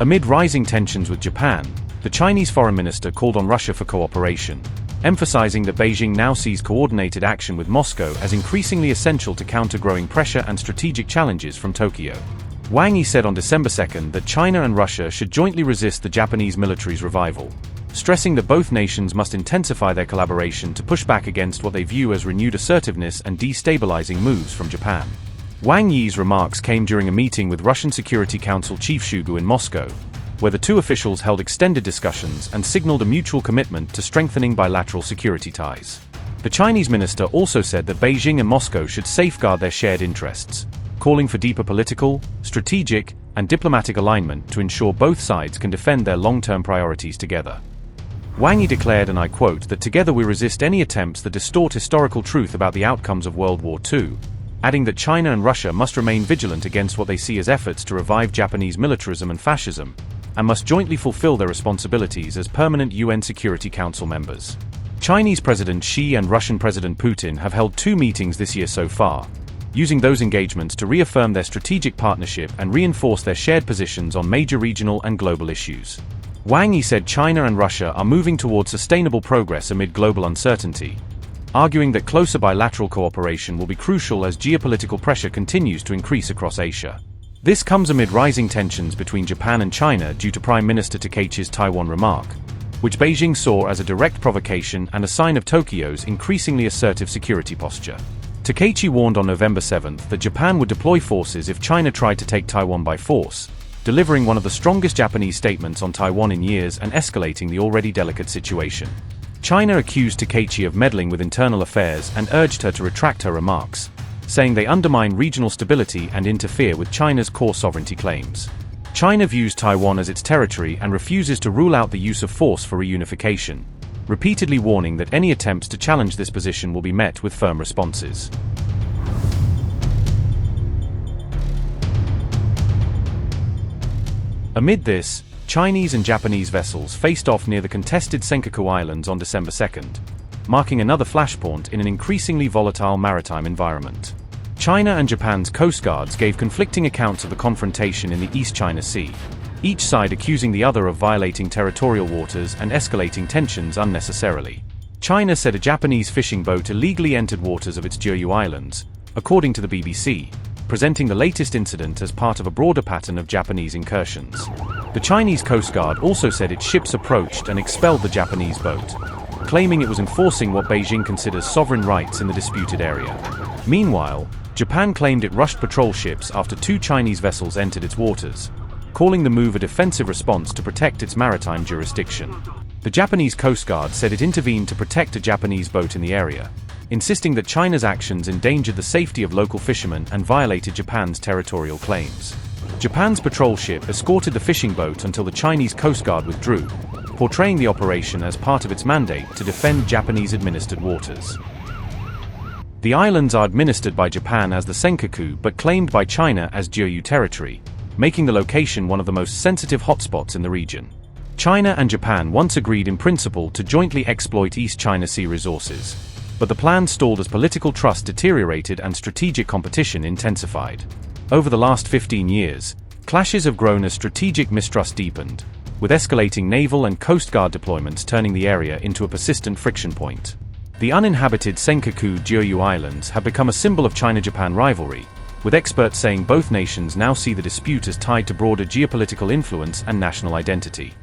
Amid rising tensions with Japan, the Chinese foreign minister called on Russia for cooperation, emphasizing that Beijing now sees coordinated action with Moscow as increasingly essential to counter growing pressure and strategic challenges from Tokyo. Wang Yi said on December 2 that China and Russia should jointly resist the Japanese military's revival, stressing that both nations must intensify their collaboration to push back against what they view as renewed assertiveness and destabilizing moves from Japan. Wang Yi's remarks came during a meeting with Russian Security Council Chief Shoigu in Moscow, where the two officials held extended discussions and signaled a mutual commitment to strengthening bilateral security ties. The Chinese minister also said that Beijing and Moscow should safeguard their shared interests, calling for deeper political, strategic, and diplomatic alignment to ensure both sides can defend their long-term priorities together. Wang Yi declared, and I quote, that together we resist any attempts that distort historical truth about the outcomes of World War II, adding that China and Russia must remain vigilant against what they see as efforts to revive Japanese militarism and fascism, and must jointly fulfill their responsibilities as permanent UN Security Council members. Chinese President Xi and Russian President Putin have held 2 meetings this year so far, using those engagements to reaffirm their strategic partnership and reinforce their shared positions on major regional and global issues. Wang Yi said China and Russia are moving towards sustainable progress amid global uncertainty, arguing that closer bilateral cooperation will be crucial as geopolitical pressure continues to increase across Asia. This comes amid rising tensions between Japan and China due to Prime Minister Takaichi's Taiwan remark, which Beijing saw as a direct provocation and a sign of Tokyo's increasingly assertive security posture. Takaichi warned on November 7 that Japan would deploy forces if China tried to take Taiwan by force, delivering one of the strongest Japanese statements on Taiwan in years and escalating the already delicate situation. China accused Takaichi of meddling with internal affairs and urged her to retract her remarks, saying they undermine regional stability and interfere with China's core sovereignty claims. China views Taiwan as its territory and refuses to rule out the use of force for reunification, repeatedly warning that any attempts to challenge this position will be met with firm responses. Amid this, Chinese and Japanese vessels faced off near the contested Senkaku Islands on December 2, marking another flashpoint in an increasingly volatile maritime environment. China and Japan's coast guards gave conflicting accounts of the confrontation in the East China Sea, each side accusing the other of violating territorial waters and escalating tensions unnecessarily. China said a Japanese fishing boat illegally entered waters of its Diaoyu Islands, according to the BBC, presenting the latest incident as part of a broader pattern of Japanese incursions. The Chinese Coast Guard also said its ships approached and expelled the Japanese boat, claiming it was enforcing what Beijing considers sovereign rights in the disputed area. Meanwhile, Japan claimed it rushed patrol ships after 2 Chinese vessels entered its waters, calling the move a defensive response to protect its maritime jurisdiction. The Japanese Coast Guard said it intervened to protect a Japanese boat in the area, insisting that China's actions endangered the safety of local fishermen and violated Japan's territorial claims. Japan's patrol ship escorted the fishing boat until the Chinese Coast Guard withdrew, portraying the operation as part of its mandate to defend Japanese-administered waters. The islands are administered by Japan as the Senkaku but claimed by China as Diaoyu territory, making the location one of the most sensitive hotspots in the region. China and Japan once agreed in principle to jointly exploit East China Sea resources, but the plan stalled as political trust deteriorated and strategic competition intensified. Over the last 15 years, clashes have grown as strategic mistrust deepened, with escalating naval and coast guard deployments turning the area into a persistent friction point. The uninhabited Senkaku Diaoyu Islands have become a symbol of China-Japan rivalry, with experts saying both nations now see the dispute as tied to broader geopolitical influence and national identity.